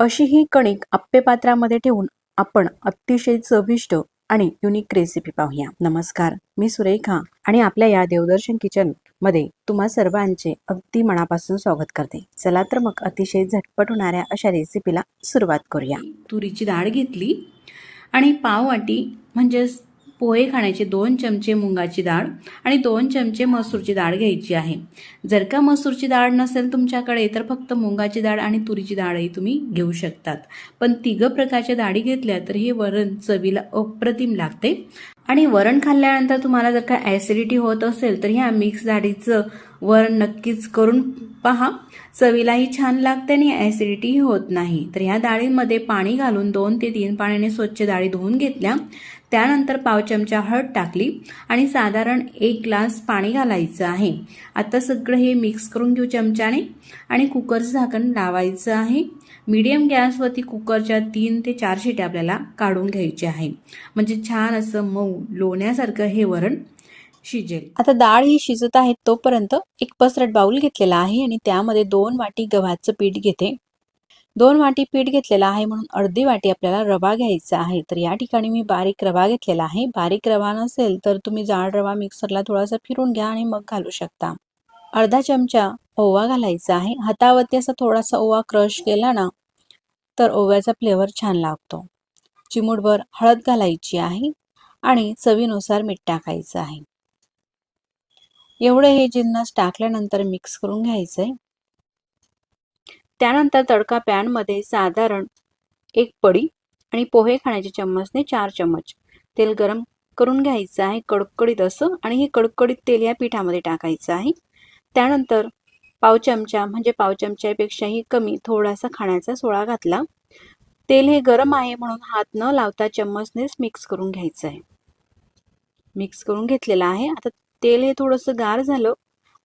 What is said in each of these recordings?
अशी ही कणिक आप्पे पात्रामध्ये ठेवून आपण अतिशय चविष्ट आणि युनिक रेसिपी पाहूया। नमस्कार, मी सुरेखा आणि आपल्या या देवदर्शन किचन मध्ये तुम्हा सर्वांचे अगदी मनापासून स्वागत करते। चला तर मग अतिशय झटपट होणाऱ्या अशा रेसिपीला सुरुवात करूया। तुरीची डाळ घेतली आणि पाव वाटी म्हणजे पोहे खाण्याचे 2 चमचे मुंगाची डाळ आणि 2 चमचे मसूरची डाळ घ्यायची आहे। जर का मसूरची डाळ नसेल तुमच्याकडे तर फक्त मुंगाची डाळ आणि तुरीची डाळही तुम्ही घेऊ शकतात। पण तिघ प्रकारच्या डाळी घेतल्या तर हे वरण चवीला अप्रतिम लागते। आणि वरण खाल्ल्यानंतर तुम्हाला जर का ॲसिडिटी होत असेल तर ह्या मिक्स डाळीचं वरण नक्कीच करून पहा। चवीलाही छान लागते आणि ॲसिडिटीही होत नाही। तर ह्या डाळीमध्ये पाणी घालून 2 ते 3 पाण्याने स्वच्छ डाळी धुवून घेतल्या। त्यानंतर पाव चमचा हळद टाकली आणि साधारण 1 ग्लास पाणी घालायचं आहे। आता सगळं हे मिक्स करून घेऊ चमच्याने आणि कुकरचं झाकण लावायचं आहे। मीडियम गॅसवरती कुकरच्या 3 ते 4 शिट्या आपल्याला काढून घ्यायची आहे, म्हणजे छान असं मऊ लोण्यासारखं हे वरण शिजेल। आता डाळ ही शिजत आहे तोपर्यंत एक पसरट बाउल घेतलेला आहे आणि त्यामध्ये 2 वाटी गव्हाचं पीठ घेते। 2 वाटी पीठ घेतलेला आहे म्हणून अर्धी वाटी आपल्याला रवा घ्यायचा आहे। तर या ठिकाणी मी बारीक रवा घेतलेला आहे। बारीक रवा नसेल तर तुम्ही जाड रवा मिक्सरला थोडासा फिरून घ्या आणि मग घालू शकता। अर्धा चमचा ओवा घालायचा आहे। हातावरती असा थोडासा ओवा क्रश केला ना तर ओव्याचा फ्लेवर छान लागतो। चिमूटभर हळद घालायची आहे आणि चवीनुसार मीठ टाकायचं आहे। एवढे हे जिन्नस टाकल्यानंतर मिक्स करून घ्यायचंय। त्यानंतर तडका पॅन मध्ये साधारण 1 पडी आणि पोहे खाण्याच्या चम्मचने 4 चम्मच तेल गरम करून घ्यायचं आहे, कडकडीत असं। आणि हे कडकडीत तेल या पिठामध्ये टाकायचं आहे। त्यानंतर पाव चमचा म्हणजे पाव चमच्यापेक्षाही कमी थोडासा खाण्याचा सोडा घातला। तेल हे गरम आहे म्हणून हात न लावता चम्मचनेच मिक्स करून घ्यायचं आहे। मिक्स करून घेतलेला आहे। आता तेल हे थोडंसं गार झालं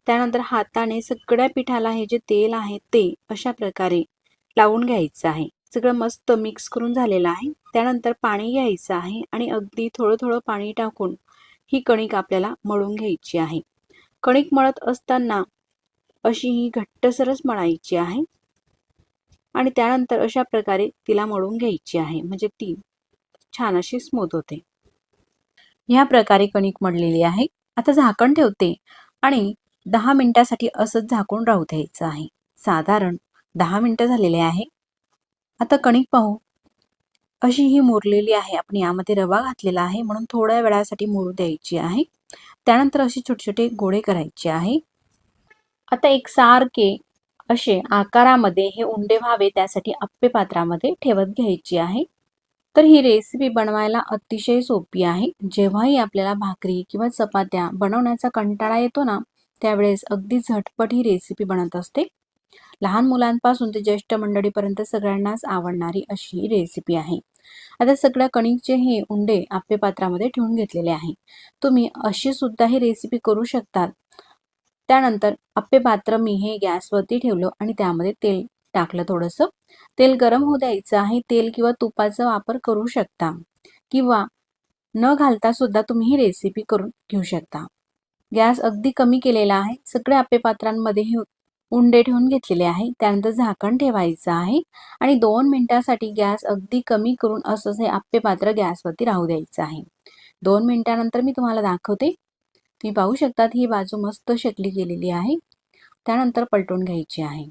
त्यानंतर हाताने सगळ्या पिठाला हे जे तेल आहे ते अशा प्रकारे लावून घ्यायचं आहे। सगळं मस्त मिक्स करून झालेलं आहे। त्यानंतर पाणी घ्यायचं आहे आणि अगदी थोडं थोडं पाणी टाकून ही कणिक आपल्याला मळून घ्यायची आहे। कणिक मळत असताना अशी ही घट्टसरच मळायची आहे आणि त्यानंतर अशा प्रकारे तिला मळून घ्यायची आहे, म्हणजे ती छान अशी स्मूथ होते। ह्या प्रकारे कणिक मळलेली आहे। आता झाकण ठेवते आणि 10 मिनिटासाठी असंच झाकून राहू द्यायचं आहे। साधारण 10 मिनिटं झालेले आहे। आता कणिक पाहू, अशी ही मुरलेली आहे। आपण यामध्ये रवा घातलेला आहे म्हणून थोड्या वेळासाठी मुरू द्यायची आहे। त्यानंतर असे छोटे छोटे गोळे करायचे आहे। आता एकसारखे असे आकारामध्ये हे उंडे व्हावे त्यासाठी आप्पे पात्रामध्ये ठेवत घ्यायची आहे। तर ही रेसिपी बनवायला अतिशय सोपी आहे। जेव्हाही आपल्याला भाकरी किंवा चपात्या बनवण्याचा कंटाळा येतो ना त्यावेळेस अगदी झटपट ही रेसिपी बनत असते। लहान मुलांपासून ते ज्येष्ठ मंडळीपर्यंत सगळ्यांनाच आवडणारी अशी ही रेसिपी आहे। आता सगळ्या कणिकचे हे उंडे आप्पे पात्रामध्ये ठेवून घेतलेले आहे। तुम्ही अशी सुद्धा ही रेसिपी करू शकतात। त्यानंतर आप्पे पात्र मी हे गॅसवरती ठेवलं आणि त्यामध्ये तेल टाकलं थोडंसं। तेल गरम होऊ द्यायचं आहे। तेल किंवा तुपाचा वापर करू शकता किंवा न घालता सुद्धा तुम्ही ही रेसिपी करून घेऊ शकता। गॅस अगदी कमी केलेला आहे। सगळे आप्पे पात्रांमध्ये हे उंडे ठेवून घेतलेले आहे। त्यानंतर झाकण ठेवायचं आहे आणि 2 मिनिटांसाठी गॅस अगदी कमी करून असंच हे आप्पे पात्र गॅसवरती राहू द्यायचं आहे। 2 मिनिटांनंतर मी तुम्हाला दाखवते। तुम्ही पाहू शकतात ही बाजू मस्त शेकली गेलेली आहे। त्यानंतर पलटून घ्यायची आहे।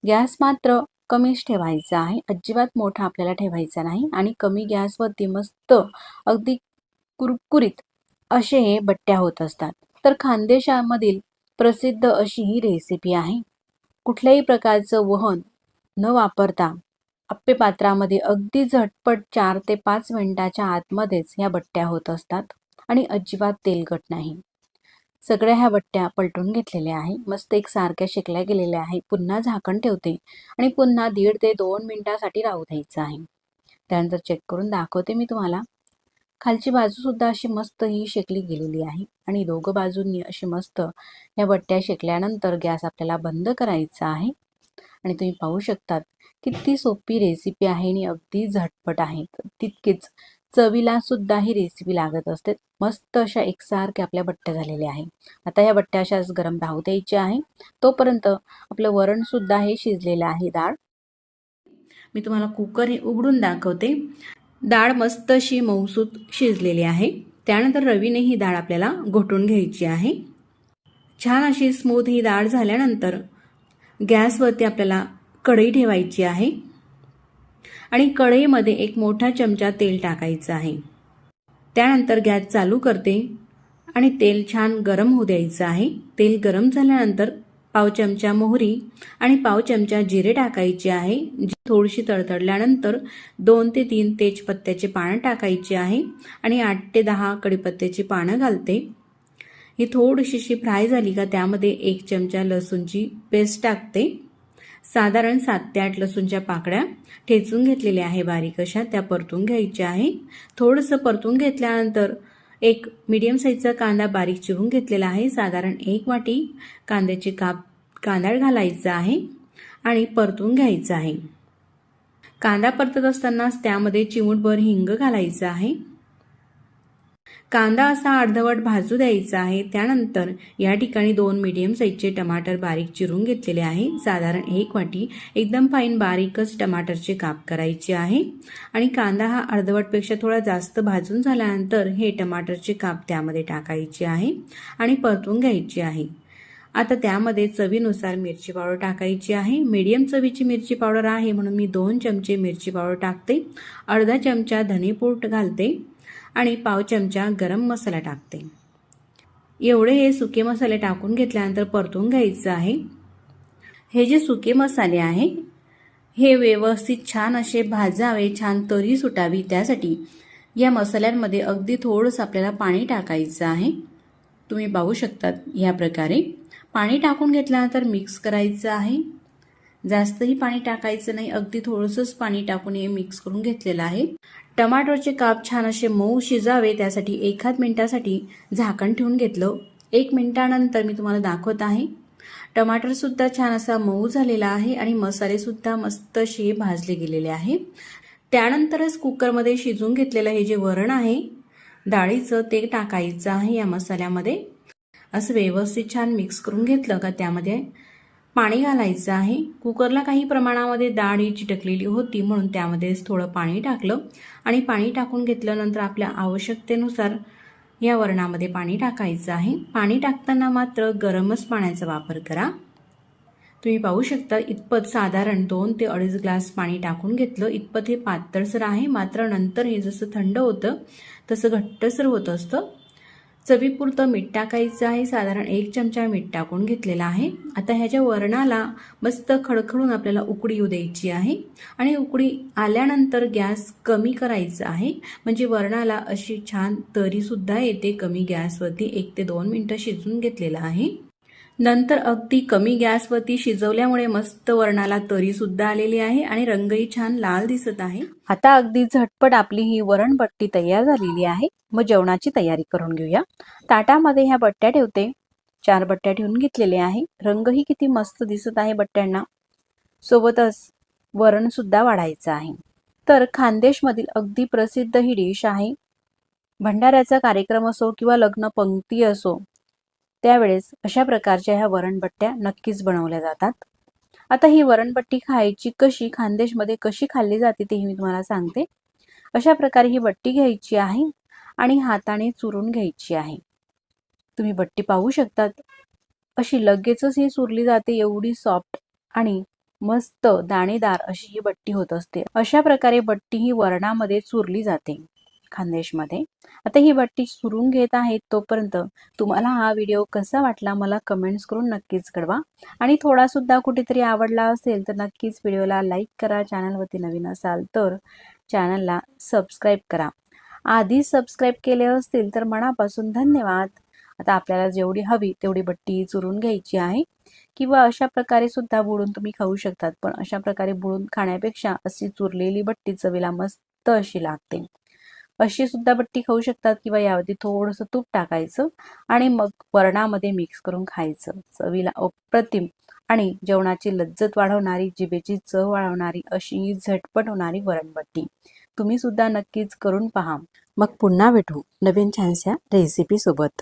गॅस मात्र कमीच ठेवायचा आहे, अजिबात मोठा आपल्याला ठेवायचा नाही। आणि कमी गॅसवरती मस्त अगदी कुरकुरीत असे हे बट्ट्या होत असतात। तर खानदेशामधील प्रसिद्ध अशी ही रेसिपी आहे। कुठल्याही प्रकारचं वहन न वापरता आप्पे पात्रामध्ये अगदी झटपट 4 ते 5 मिनिटाच्या आतमध्येच या बट्ट्या होत असतात आणि अजिबात तेलकट नाही। सगळ्या ह्या बट्ट्या पलटून घेतलेल्या आहे। मस्त एकसारख्या शेकल्या गेलेल्या आहे। पुन्हा झाकण ठेवते आणि पुन्हा 1.5 ते 2 मिनिटांसाठी राहू द्यायचं आहे। त्यानंतर चेक करून दाखवते मी तुम्हाला। खालची बाजू सुद्धा अशी मस्त ही शेकली गेलेली आहे आणि दोघं बाजूंनी अशी मस्त या बट्ट्या शेकल्यानंतर गॅस आपल्याला बंद करायचा आहे। आणि तुम्ही पाहू शकतात किती सोपी रेसिपी आहे आणि अगदी झटपट आहे। तितकीच चवीला सुद्धा ही रेसिपी लागत असते। मस्त अशा एकसारख्या आपल्या बट्ट्या झालेल्या आहे। आता या बट्ट्या अशाच गरम राहू द्यायच्या आहे। तोपर्यंत आपलं वरण सुद्धा हे शिजलेलं आहे। डाळ मी तुम्हाला कुकर हे उघडून दाखवते. डाळ मस्त अशी मऊसूत शिजलेली आहे. त्यानंतर रवीने ही डाळ आपल्याला घोटून घ्यायची आहे. छान अशी स्मूथ ही डाळ झाल्यानंतर गॅसवरती आपल्याला कढई ठेवायची आहे आणि कढईमध्ये एक मोठा चमचा तेल टाकायचं आहे. त्यानंतर गॅस चालू करते आणि तेल छान गरम होऊ द्यायचं आहे. तेल गरम झाल्यानंतर पाव चमचा मोहरी आणि पाव चमचा जिरे टाकायचे आहे. थोडीशी तडतडल्यानंतर 2 ते 3 तेजपत्त्याचे पानं टाकायचे आहे आणि 8 ते 10 कढीपत्त्याची पानं घालते. ही थोडीशी फ्राय झाली का त्यामध्ये 1 चमचा लसूणची पेस्ट टाकते. साधारण 7 ते 8 लसूणच्या पाकळ्या ठेचून घेतलेल्या आहे बारीक अशा, त्या परतून घ्यायच्या आहे. थोडंसं परतून घेतल्यानंतर एक मीडियम साईजचा कांदा बारीक चिरून घेतलेला आहे. साधारण 1 वाटी कांद्याचे कांदा घालायचा आहे आणि परतून घ्यायचा आहे. कांदा परतत असतानाच त्यामध्ये चिमूटभर हिंग घालायचं आहे. कांदा असा अर्धवट भाजू द्यायचा आहे. त्यानंतर या ठिकाणी 2 मीडियम साईजचे टमाटर बारीक चिरून घेतलेले आहे. साधारण 1 वाटी एकदम फाईन बारीकच टमाटरचे काप करायचे आहे आणि कांदा हा अर्धवटपेक्षा थोडा जास्त भाजून झाल्यानंतर हे टमाटरचे काप त्यामध्ये टाकायचे आहे आणि परतून घ्यायचे आहे. आता त्यामध्ये चवीनुसार मिरची पावडर टाकायची आहे. मीडियम चवीची मिरची पावडर आहे म्हणून मी 2 चमचे मिरची पावडर टाकते. अर्धा चमचा धनेपूड घालते आणि पाव चमचा गरम मसाला टाकते. एवढे हे सुके मसाले टाकून घेतल्यानंतर परतून घ्यायचं आहे. हे जे सुके मसाले आहे हे व्यवस्थित छान असे भाजावे, छान तरी सुटावी. त्यासाठी या मसाल्यांमध्ये अगदी थोडंसं आपल्याला पाणी टाकायचं आहे. तुम्ही पाहू शकतात या प्रकारे पाणी टाकून घेतल्यानंतर मिक्स करायचं आहे. जास्तही पाणी टाकायचं नाही, अगदी थोडंसंच पाणी टाकून हे मिक्स करून घेतलेलं आहे. टमाटरचे काप छान असे मऊ शिजावे त्यासाठी 1 मिनिटासाठी झाकण ठेवून घेतलं. 1 मिनिटानंतर मी तुम्हाला दाखवत आहे. टमाटर सुद्धा छान असा मऊ झालेला आहे आणि मसाले सुद्धा मस्त असे भाजले गेलेले आहे. त्यानंतरच कुकरमध्ये शिजून घेतलेलं हे जे वरण आहे डाळीचं ते टाकायचं आहे या मसाल्यामध्ये. असं व्यवस्थित छान मिक्स करून घेतलं का त्यामध्ये पाणी घालायचं आहे. कुकरला काही प्रमाणामध्ये डाळ ही चिटकलेली होती म्हणून त्यामध्ये थोडं पाणी टाकलं आणि पाणी टाकून घेतल्यानंतर आपल्या आवश्यकतेनुसार या वरणामध्ये पाणी टाकायचं आहे. पाणी टाकताना मात्र गरमच पाण्याचा वापर करा. तुम्ही पाहू शकता इतपत साधारण 2 ते 2.5 ग्लास पाणी टाकून घेतलं. इतपत हे पातळसर आहे, मात्र नंतर हे जसं थंड होतं तसं घट्टसर होत असतं. चवीपुरतं मीठ टाकायचं आहे. साधारण 1 चमचा मीठ टाकून घेतलेला आहे. आता ह्याच्या वरणाला मस्त खडखडून आपल्याला उकळी येऊ द्यायची आहे आणि उकळी आल्यानंतर गॅस कमी करायचा आहे म्हणजे वरणाला अशी छान तरी सुद्धा येते. कमी गॅसवरती 1 ते 2 मिनिटं शिजून घेतलेलं आहे. नंतर अगदी कमी गॅसवरती शिजवल्यामुळे मस्त वरणाला तरी सुद्धा आलेली आहे आणि रंगही छान लाल दिसत आहे. आता अगदी झटपट आपली ही वरणबट्टी तयार झालेली आहे. मग जेवणाची तयारी करून घेऊया. ताटामध्ये ह्या बट्ट्या ठेवते. 4 बट्ट्या ठेवून घेतलेले आहे. रंगही किती मस्त दिसत आहे बट्ट्यांना. सोबतच वरण सुद्धा वाढायचं आहे. तर खानदेशमधील अगदी प्रसिद्ध ही डिश आहे. भंडाऱ्याचा कार्यक्रम असो किंवा लग्न पंक्ती असो त्यावेळेस अशा प्रकारच्या ह्या वरणबट्ट्या नक्कीच बनवल्या जातात. आता ही वरणबट्टी खायची कशी, खानदेशमध्ये कशी खाल्ली जाते ते मी तुम्हाला सांगते. अशा प्रकारे ही बट्टी घ्यायची आहे आणि हाताने चुरून घ्यायची आहे. तुम्ही बट्टी पाहू शकतात. अशी लगेचच ही चुरली जाते. एवढी सॉफ्ट आणि मस्त दाणेदार अशी ही बट्टी होत असते. अशा प्रकारे बट्टी ही वरणामध्ये चुरली जाते खानदेशमध्ये. आता ही बट्टी चुरून घेत आहेत तोपर्यंत तुम्हाला हा व्हिडिओ कसा वाटला मला कमेंट्स करून नक्कीच कळवा आणि थोडा सुद्धा कुठेतरी आवडला असेल तर नक्कीच व्हिडिओला लाईक करा. चॅनलवरती नवीन असाल तर चॅनलला सबस्क्राईब करा. आधी सबस्क्राईब केले असतील तर मनापासून धन्यवाद. आता आपल्याला जेवढी हवी तेवढी बट्टी चुरून घ्यायची आहे किंवा अशा प्रकारे सुद्धा बुडून तुम्ही खाऊ शकतात. पण अशा प्रकारे बुडून खाण्यापेक्षा अशी चुरलेली बट्टी चवीला मस्त अशी लागते. अशी सुद्धा बट्टी खाऊ शकतात किंवा यावरती थोडंसं तूप टाकायचं आणि मग वरणामध्ये मिक्स करून खायचं. चवीला अप्रतिम आणि जेवणाची लज्जत वाढवणारी, जिभेची चव वाढवणारी अशी झटपट होणारी वरणबट्टी तुम्ही सुद्धा नक्कीच करून पहा. मग पुन्हा भेटू नवीन छानशा रेसिपी सोबत.